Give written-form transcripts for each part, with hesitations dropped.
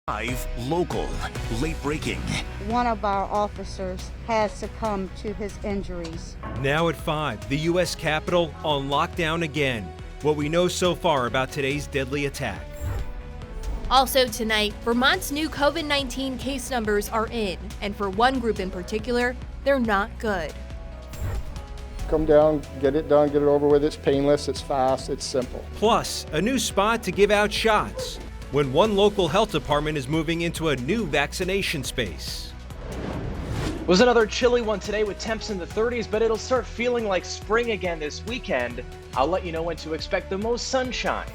Live, local, late breaking. One of our officers has succumbed to his injuries. Now at 5, the U.S. Capitol on lockdown again. What we know so far about today's deadly attack. Also tonight, Vermont's new COVID-19 case numbers are in, and for one group in particular, they're not good. Come down, get it done, get it over with. It's painless, it's fast, it's simple. Plus, a new spot to give out shots when one local health department is moving into a new vaccination space. It was another chilly one today with temps in the 30s, but it'll start feeling like spring again this weekend. I'll let you know when to expect the most sunshine.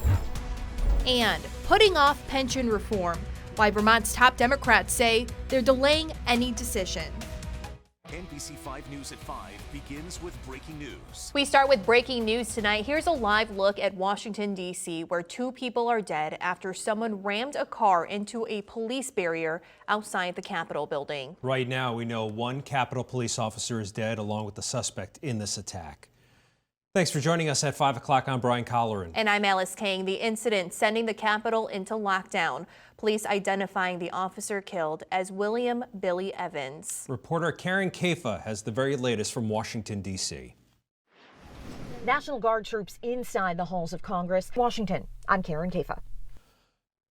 And putting off pension reform, why Vermont's top Democrats say they're delaying any decision. NBC 5 News at 5 begins with breaking news. We start with breaking news tonight. Here's a live look at Washington, D.C., where 2 people are dead after someone rammed a car into a police barrier outside the Capitol building. Right now, we know 1 Capitol police officer is dead, along with the suspect in this attack. Thanks for joining us at 5 o'clock. I'm Brian Colleran. And I'm Alice Kang. The incident sending the Capitol into lockdown. Police identifying the officer killed as William Billy Evans. Reporter Karen Kafa has the very latest from Washington, D.C. National Guard troops inside the halls of Congress. Washington, I'm Karen Kafa.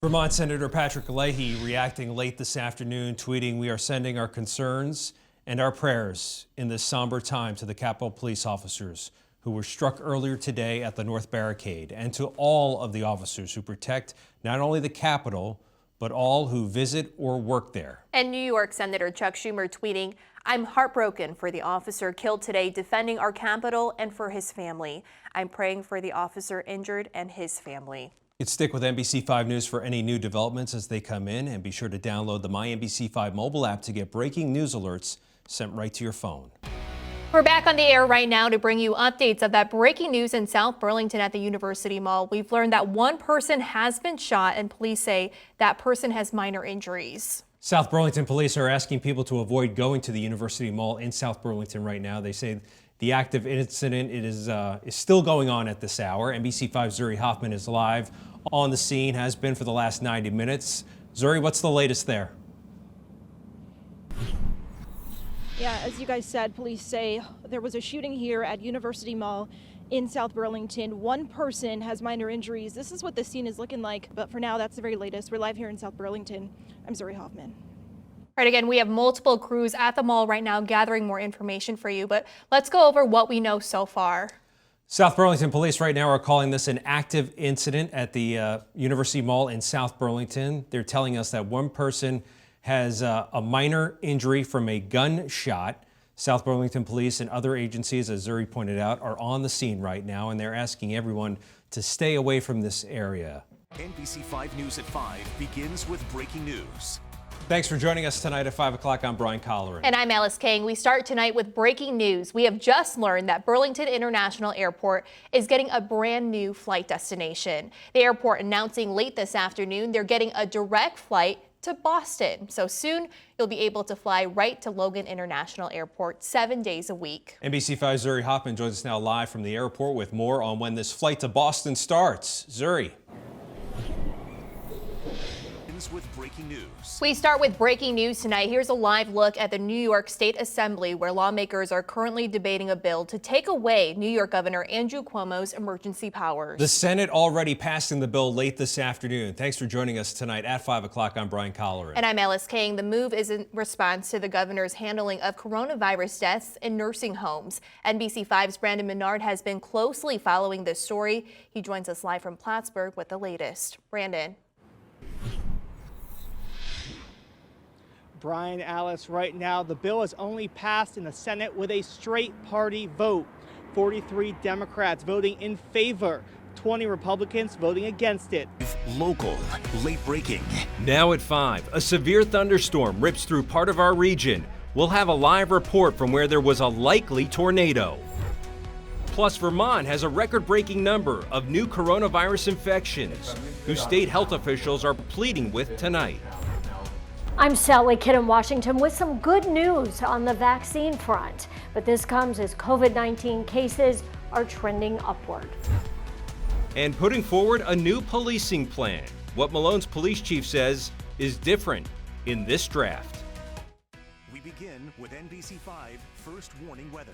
Vermont Senator Patrick Leahy reacting late this afternoon, tweeting, "We are sending our concerns and our prayers in this somber time to the Capitol police officers who were struck earlier today at the North Barricade, and to all of the officers who protect not only the Capitol, but all who visit or work there." And New York Senator Chuck Schumer tweeting, "I'm heartbroken for the officer killed today defending our Capitol and for his family. I'm praying for the officer injured and his family." You can stick with NBC 5 News for any new developments as they come in, and be sure to download the MyNBC5 mobile app to get breaking news alerts sent right to your phone. We're back on the air right now to bring you updates of that breaking news in South Burlington at the University Mall. We've learned that one person has been shot, and police say that person has minor injuries. South Burlington police are asking people to avoid going to the University Mall in South Burlington right now. They say the active incident is still going on at this hour. NBC5's Zuri Hoffman is live on the scene, has been for the last 90 minutes. Zuri, what's the latest there? Yeah, as you guys said, police say there was a shooting here at University Mall in South Burlington. One person has minor injuries. This is what the scene is looking like. But for now, that's the very latest. We're live here in South Burlington. I'm Zuri Hoffman. Right, again, we have multiple crews at the mall right now gathering more information for you. But let's go over what we know so far. South Burlington police right now are calling this an active incident at the University Mall in South Burlington. They're telling us that one person has a minor injury from a gunshot. South Burlington police and other agencies, as Zuri pointed out, are on the scene right now, and they're asking everyone to stay away from this area. NBC 5 News at 5 begins with breaking news. Thanks for joining us tonight at 5 o'clock. I'm Brian Colleran. And I'm Alice Kang. We start tonight with breaking news. We have just learned that Burlington International Airport is getting a brand new flight destination. The airport announcing late this afternoon they're getting a direct flight to Boston. So soon you'll be able to fly right to Logan International Airport 7 days a week. NBC5's Zuri Hoffman joins us now live from the airport with more on when this flight to Boston starts. Zuri. With breaking news. We start with breaking news tonight. Here's a live look at the New York State Assembly, where lawmakers are currently debating a bill to take away New York Governor Andrew Cuomo's emergency powers. The Senate already passing the bill late this afternoon. Thanks for joining us tonight at 5 o'clock. I'm Brian Colleran. And I'm Alice Kang. The move is in response to the governor's handling of coronavirus deaths in nursing homes. NBC5's Brandon Menard has been closely following this story. He joins us live from Plattsburgh with the latest. Brandon. Brian, Alice, right now the bill is only passed in the Senate with a straight party vote. 43 Democrats voting in favor, 20 Republicans voting against it. Local, late breaking. Now at 5, a severe thunderstorm rips through part of our region. We'll have a live report from where there was a likely tornado. Plus, Vermont has a record-breaking number of new coronavirus infections, whose state health officials are pleading with tonight. I'm Sally Kidd in Washington with some good news on the vaccine front. But this comes as COVID-19 cases are trending upward. And putting forward a new policing plan. What Malone's police chief says is different in this draft. We begin with NBC5 First Warning Weather.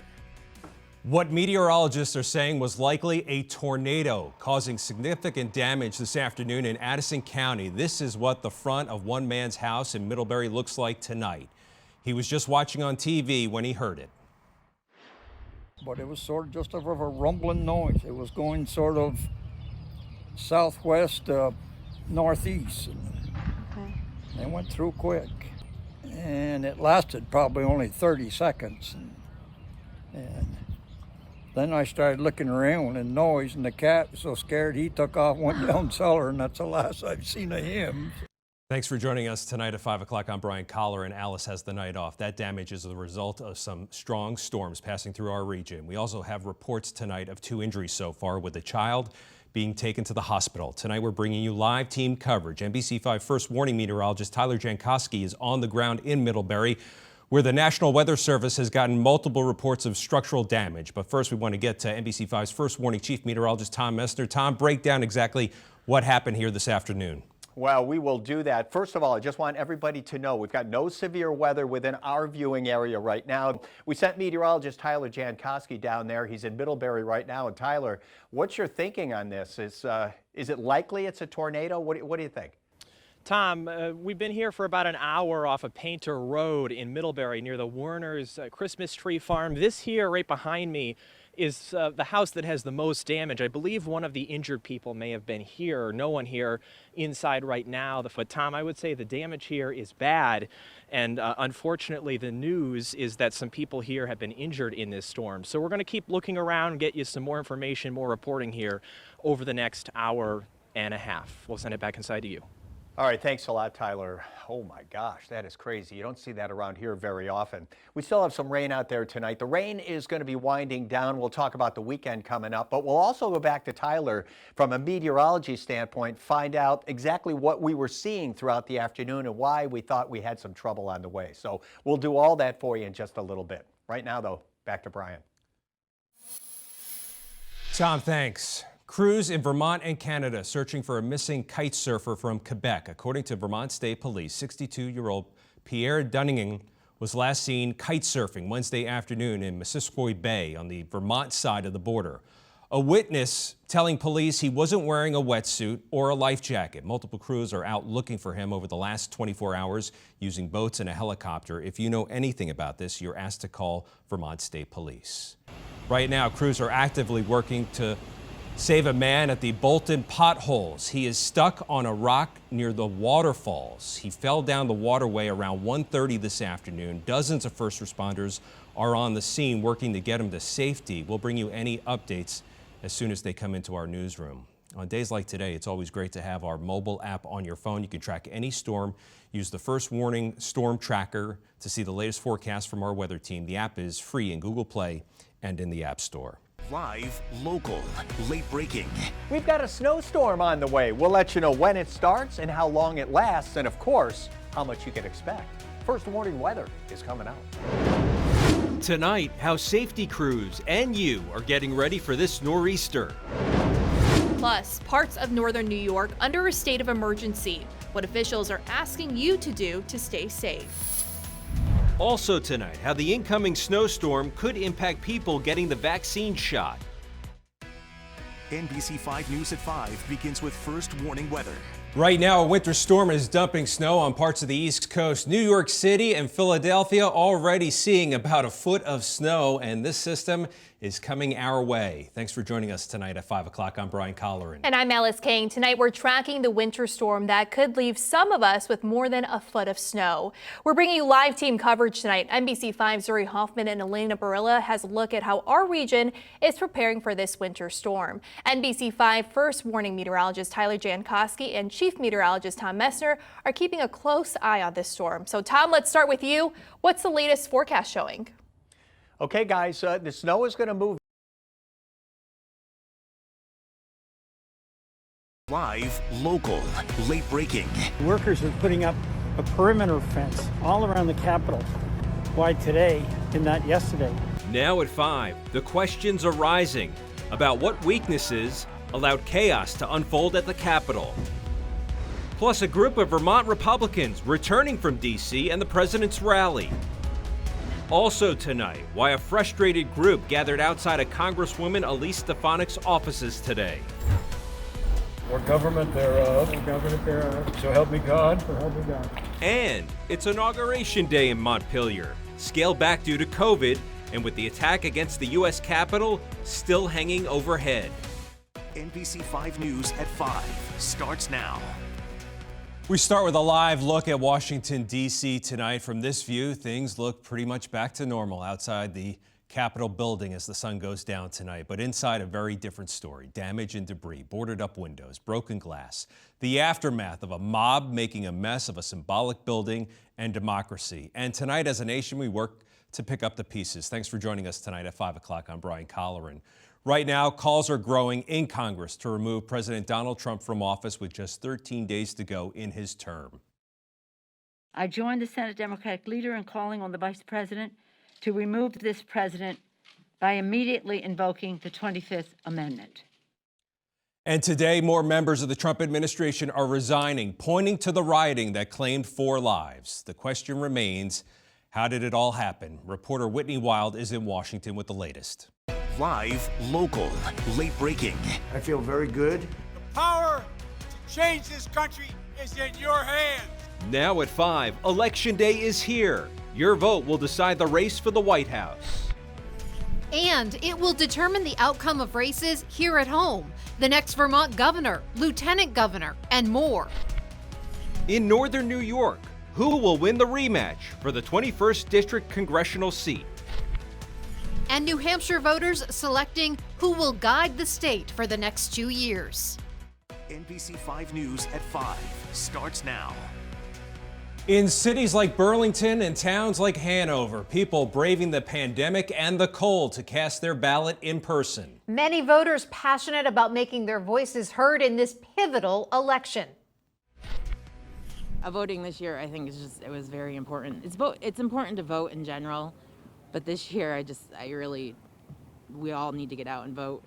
What meteorologists are saying was likely a tornado causing significant damage this afternoon in Addison County. This is what the front of one man's house in Middlebury looks like tonight. He was just watching on TV when he heard it. But it was sort of just of a rumbling noise. It was going sort of southwest, northeast. Okay. It went through quick. And it lasted probably only 30 seconds. And then I started looking around and noise, and the cat was so scared he took off, went down cellar, and that's the last I've seen of him. Thanks for joining us tonight at 5 o'clock. I'm Brian Collar, and Alice has the night off. That damage is the result of some strong storms passing through our region. We also have reports tonight of 2 injuries so far, with a child being taken to the hospital. Tonight we're bringing you live team coverage. NBC5 First Warning meteorologist Tyler Jankowski is on the ground in Middlebury, where the National Weather Service has gotten multiple reports of structural damage. But first, we want to get to NBC5's First Warning Chief Meteorologist Tom Messner. Tom, break down exactly what happened here this afternoon. Well, we will do that. First of all, I just want everybody to know we've got no severe weather within our viewing area right now. We sent meteorologist Tyler Jankowski down there. He's in Middlebury right now. And Tyler, what's your thinking on this? Is it likely it's a tornado? What do you think? Tom, we've been here for about an hour off of Painter Road in Middlebury near the Werner's Christmas tree farm. This here right behind me is the house that has the most damage. I believe one of the injured people may have been here. No one here inside right now. But Tom, I would say the damage here is bad. And unfortunately, the news is that some people here have been injured in this storm. So we're going to keep looking around and get you some more information, more reporting here over the next hour and a half. We'll send it back inside to you. All right, thanks a lot, Tyler. Oh my gosh, that is crazy. You don't see that around here very often. We still have some rain out there tonight. The rain is going to be winding down. We'll talk about the weekend coming up, but we'll also go back to Tyler from a meteorology standpoint, find out exactly what we were seeing throughout the afternoon and why we thought we had some trouble on the way. So we'll do all that for you in just a little bit. Right now, though, back to Brian. Tom, thanks. Crews in Vermont and Canada searching for a missing kite surfer from Quebec. According to Vermont State Police, 62-year-old Pierre Dunningen was last seen kite surfing Wednesday afternoon in Missisquoi Bay on the Vermont side of the border. A witness telling police he wasn't wearing a wetsuit or a life jacket. Multiple crews are out looking for him over the last 24 hours using boats and a helicopter. If you know anything about this, you're asked to call Vermont State Police. Right now, crews are actively working to save a man at the Bolton potholes. He is stuck on a rock near the waterfalls. He fell down the waterway around 1:30 this afternoon. Dozens of first responders are on the scene working to get him to safety. We'll bring you any updates as soon as they come into our newsroom. On days like today, it's always great to have our mobile app on your phone. You can track any storm. Use the First Warning Storm Tracker to see the latest forecast from our weather team. The app is free in Google Play and in the App Store. Live, local, late breaking. We've got a snowstorm on the way. We'll let you know when it starts and how long it lasts, and of course, how much you can expect. First Warning weather is coming out. Tonight, how safety crews and you are getting ready for this nor'easter. Plus, parts of northern New York under a state of emergency. What officials are asking you to do to stay safe. Also tonight, how the incoming snowstorm could impact people getting the vaccine shot. NBC5 News at 5 begins with First Warning weather. Right now, a winter storm is dumping snow on parts of the East Coast. New York City and Philadelphia already seeing about a foot of snow, and this system is coming our way. Thanks for joining us tonight at 5 o'clock. I'm Brian Collar. And I'm Alice Kane. Tonight we're tracking the winter storm that could leave some of us with more than a foot of snow. We're bringing you live team coverage tonight. NBC5's Zuri Hoffman and Elena Barilla has a look at how our region is preparing for this winter storm. NBC5 First Warning meteorologist Tyler Jankowski and Chief Meteorologist Tom Messner are keeping a close eye on this storm. So Tom, let's start with you. What's the latest forecast showing? Okay, guys, the snow is going to move. Live, local, late breaking. Workers are putting up a perimeter fence all around the Capitol. Why today and not yesterday? Now at 5, the questions are rising about what weaknesses allowed chaos to unfold at the Capitol. plus a group of Vermont Republicans returning from D.C. and the president's rally. Also tonight, why a frustrated group gathered outside of Congresswoman Elise Stefanik's offices today. Or government thereof. Or government thereof. So help me God. So help me God. And it's Inauguration Day in Montpelier, scaled back due to COVID, and with the attack against the U.S. Capitol still hanging overhead. NBC 5 News at 5 starts now. We start with a live look at Washington, D.C. tonight. From this view, things look pretty much back to normal outside the Capitol building as the sun goes down tonight. But inside, a very different story. Damage and debris, boarded up windows, broken glass. The aftermath of a mob making a mess of a symbolic building and democracy. And tonight, as a nation, we work to pick up the pieces. Thanks for joining us tonight at 5 o'clock. I'm Brian Colleran. Right now, calls are growing in Congress to remove President Donald Trump from office with just 13 days to go in his term. I joined the Senate Democratic leader in calling on the Vice President to remove this president by immediately invoking the 25th Amendment. And today, more members of the Trump administration are resigning, pointing to the rioting that claimed 4 lives. The question remains, how did it all happen? Reporter Whitney Wild is in Washington with the latest. Live, local, late breaking. I feel very good. The power to change this country is in your hands. Now at 5, Election Day is here. Your vote will decide the race for the White House. And it will determine the outcome of races here at home, the next Vermont governor, lieutenant governor, and more. In northern New York, who will win the rematch for the 21st District congressional seat? And New Hampshire voters selecting who will guide the state for the next 2 years. NBC 5 News at 5 starts now. In cities like Burlington and towns like Hanover, people braving the pandemic and the cold to cast their ballot in person. Many voters passionate about making their voices heard in this pivotal election. Voting this year, I think, it was very important. It's important to vote in general, but this year, we all need to get out and vote.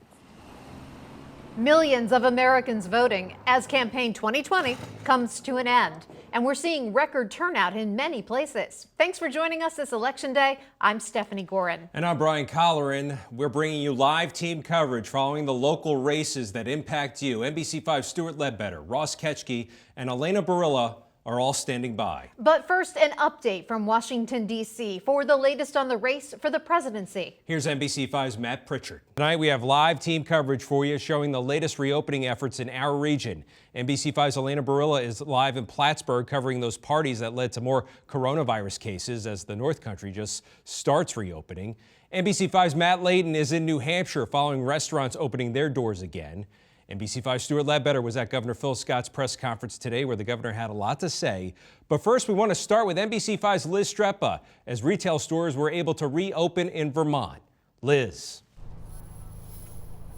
Millions of Americans voting as Campaign 2020 comes to an end. And we're seeing record turnout in many places. Thanks for joining us this Election Day. I'm Stephanie Gorin. And I'm Brian Colleran. We're bringing you live team coverage following the local races that impact you. NBC5's Stuart Ledbetter, Ross Ketchke, and Elena Barilla are all standing by. But first, an update from Washington, D.C. for the latest on the race for the presidency. Here's NBC5's Matt Pritchard. Tonight, we have live team coverage for you showing the latest reopening efforts in our region. NBC5's Elena Barilla is live in Plattsburgh covering those parties that led to more coronavirus cases as the North Country just starts reopening. NBC5's Matt Layton is in New Hampshire following restaurants opening their doors again. NBC5's Stuart Ledbetter was at Governor Phil Scott's press conference today where the governor had a lot to say. But first, we want to start with NBC5's Liz Streppa as retail stores were able to reopen in Vermont. Liz.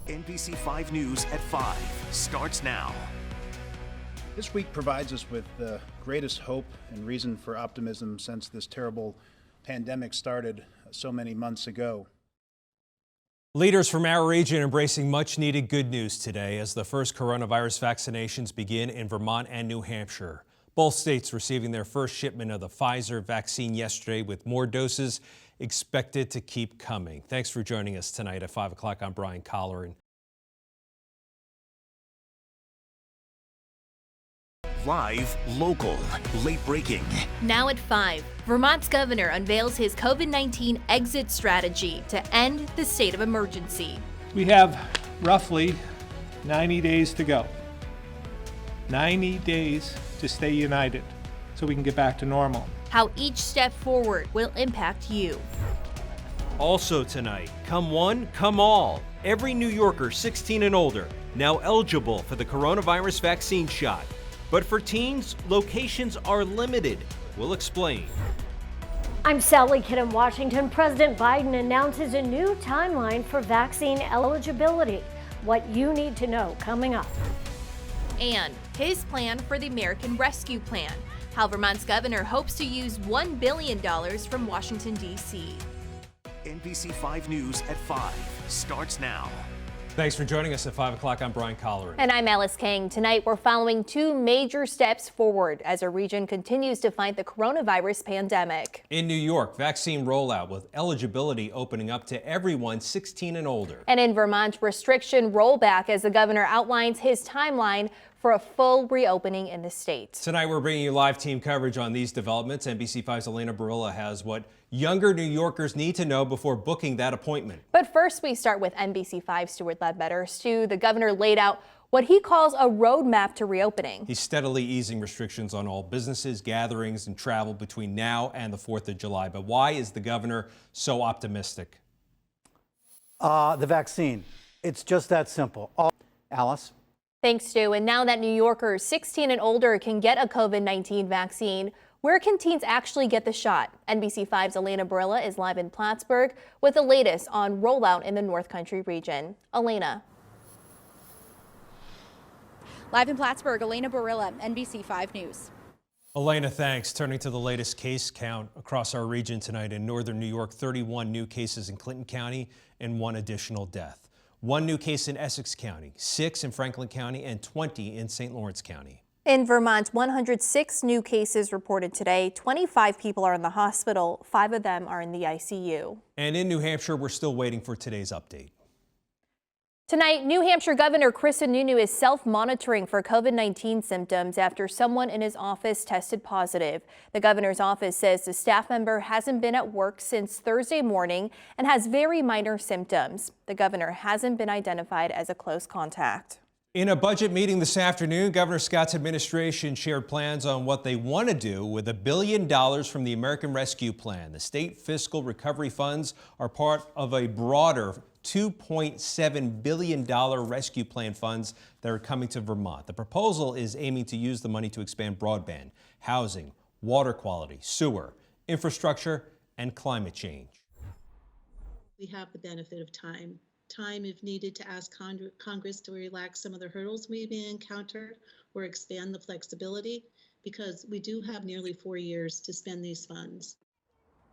NBC 5 News at 5 starts now. This week provides us with the greatest hope and reason for optimism since this terrible pandemic started so many months ago. Leaders from our region embracing much needed good news today as the first coronavirus vaccinations begin in Vermont and New Hampshire. Both states receiving their first shipment of the Pfizer vaccine yesterday with more doses expected to keep coming. Thanks for joining us tonight at 5 o'clock. I'm Brian Colleran. Live, local, late breaking. Now at 5, Vermont's governor unveils his COVID-19 exit strategy to end the state of emergency. We have roughly 90 days to go. 90 days to stay united so we can get back to normal. How each step forward will impact you. Also tonight, come one, come all. Every New Yorker 16 and older now eligible for the coronavirus vaccine shot. But for teens, locations are limited. We'll explain. I'm Sally Kidd in Washington. President Biden announces a new timeline for vaccine eligibility. What you need to know coming up. And his plan for the American Rescue Plan. How Vermont's governor hopes to use $1 billion from Washington, D.C. NBC 5 News at 5 starts now. Thanks for joining us at 5 o'clock. I'm Brian Colleran. And I'm Alice King. Tonight, we're following two major steps forward as our region continues to fight the coronavirus pandemic. In New York, vaccine rollout with eligibility opening up to everyone 16 and older. And in Vermont, restriction rollback as the governor outlines his timeline for a full reopening in the state. Tonight, we're bringing you live team coverage on these developments. NBC5's Elena Barilla has what younger New Yorkers need to know before booking that appointment. But first, we start with NBC5 Stuart Ledbetter. Stu, the governor laid out what he calls a roadmap to reopening. He's steadily easing restrictions on all businesses, gatherings, and travel between now and the 4th of July. But why is the governor so optimistic? The vaccine. It's just that simple. Alice? Thanks, Stu. And now that New Yorkers 16 and older can get a COVID-19 vaccine, where can teens actually get the shot? NBC5's Elena Barilla is live in Plattsburgh with the latest on rollout in the North Country region. Elena. Live in Plattsburgh, Elena Barilla, NBC5 News. Elena, thanks. Turning to the latest case count across our region tonight in northern New York, 31 new cases in Clinton County and 1 additional death. 1 new case in Essex County, 6 in Franklin County, and 20 in St. Lawrence County. In Vermont, 106 new cases reported today. 25 people are in the hospital. 5 of them are in the ICU. And in New Hampshire, we're still waiting for today's update. Tonight, New Hampshire Governor Chris Sununu is self-monitoring for COVID-19 symptoms after someone in his office tested positive. The governor's office says the staff member hasn't been at work since Thursday morning and has very minor symptoms. The governor hasn't been identified as a close contact. In a budget meeting this afternoon, Governor Scott's administration shared plans on what they want to do with $1 billion from the American Rescue Plan. The state fiscal recovery funds are part of a broader $2.7 billion rescue plan funds that are coming to Vermont. The proposal is aiming to use the money to expand broadband, housing, water quality, sewer, infrastructure, and climate change. We have the benefit of time. Time if needed to ask Congress to relax some of the hurdles we may encounter or expand the flexibility, because we do have nearly 4 years to spend these funds.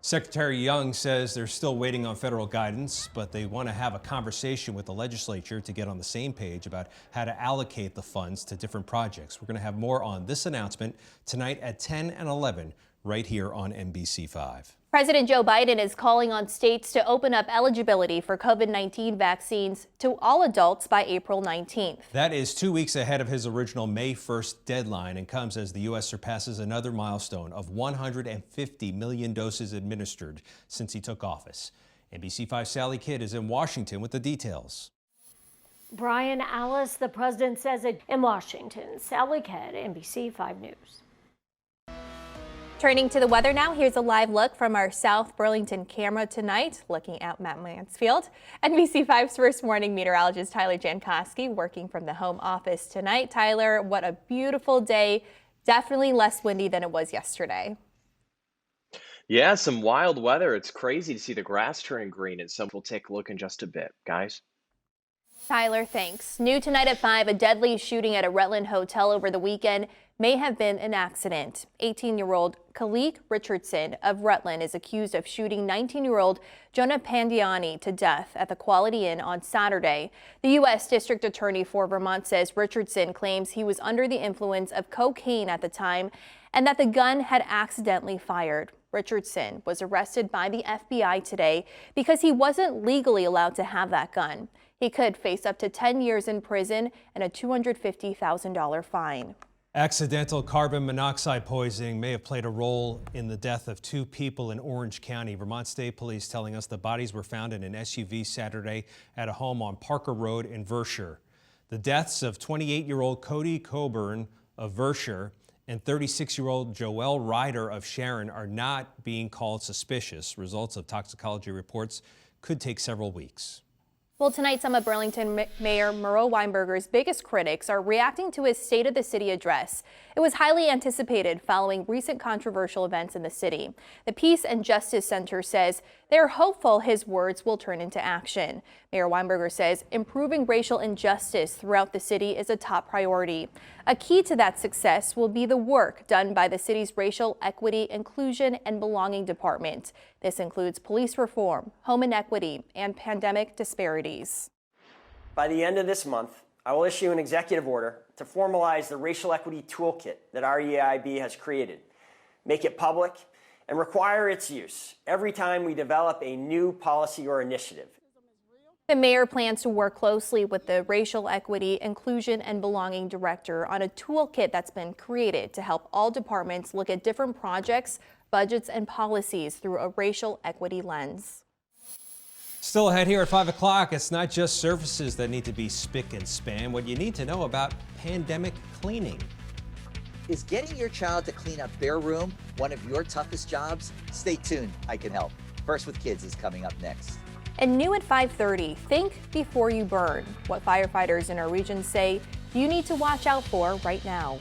Secretary Young says they're still waiting on federal guidance, but they want to have a conversation with the legislature to get on the same page about how to allocate the funds to different projects. We're going to have more on this announcement tonight at 10 and 11 right here on NBC5. President Joe Biden is calling on states to open up eligibility for COVID-19 vaccines to all adults by April 19th. That is 2 weeks ahead of his original May 1st deadline and comes as the U.S. surpasses another milestone of 150 million doses administered since he took office. NBC5's Sally Kidd is in Washington with the details. Brian, Alice, the president says it in Washington. Sally Kidd, NBC5 News. Turning to the weather now, here's a live look from our South Burlington camera tonight, looking out Mount Mansfield. NBC5's first morning meteorologist Tyler Jankowski working from the home office tonight. Tyler, what a beautiful day. Definitely less windy than it was yesterday. Yeah, some wild weather. It's crazy to see the grass turning green, and some will take a look in just a bit, guys. Tyler, thanks. New tonight at 5, a deadly shooting at a Rutland hotel over the weekend may have been an accident. 18-year-old Khalik Richardson of Rutland is accused of shooting 19-year-old Jonah Pandiani to death at the Quality Inn on Saturday. The U.S. District Attorney for Vermont says Richardson claims he was under the influence of cocaine at the time and that the gun had accidentally fired. Richardson was arrested by the FBI today because he wasn't legally allowed to have that gun. He could face up to 10 years in prison and a $250,000 fine. Accidental carbon monoxide poisoning may have played a role in the death of 2 people in Orange County. Vermont State Police telling us the bodies were found in an SUV Saturday at a home on Parker Road in Vershire. The deaths of 28-year-old Cody Coburn of Vershire and 36-year-old Joelle Ryder of Sharon are not being called suspicious. Results of toxicology reports could take several weeks. Well, tonight, some of Burlington Mayor Murrow Weinberger's biggest critics are reacting to his State of the City address. It was highly anticipated following recent controversial events in the city. The Peace and Justice Center says they're hopeful his words will turn into action. Mayor Weinberger says improving racial injustice throughout the city is a top priority. A key to that success will be the work done by the city's Racial Equity, Inclusion, and Belonging Department. This includes police reform, home inequity, and pandemic disparities. By the end of this month, I will issue an executive order to formalize the racial equity toolkit that REIB has created, make it public, and require its use every time we develop a new policy or initiative. The mayor plans to work closely with the Racial Equity, Inclusion, and Belonging Director on a toolkit that's been created to help all departments look at different projects, budgets, and policies through a racial equity lens. Still ahead here at 5 o'clock, it's not just surfaces that need to be spick and span. What you need to know about pandemic cleaning. Is getting your child to clean up their room one of your toughest jobs? Stay tuned, I can help. First with Kids is coming up next. And new at 5:30, think before you burn. What firefighters in our region say you need to watch out for right now.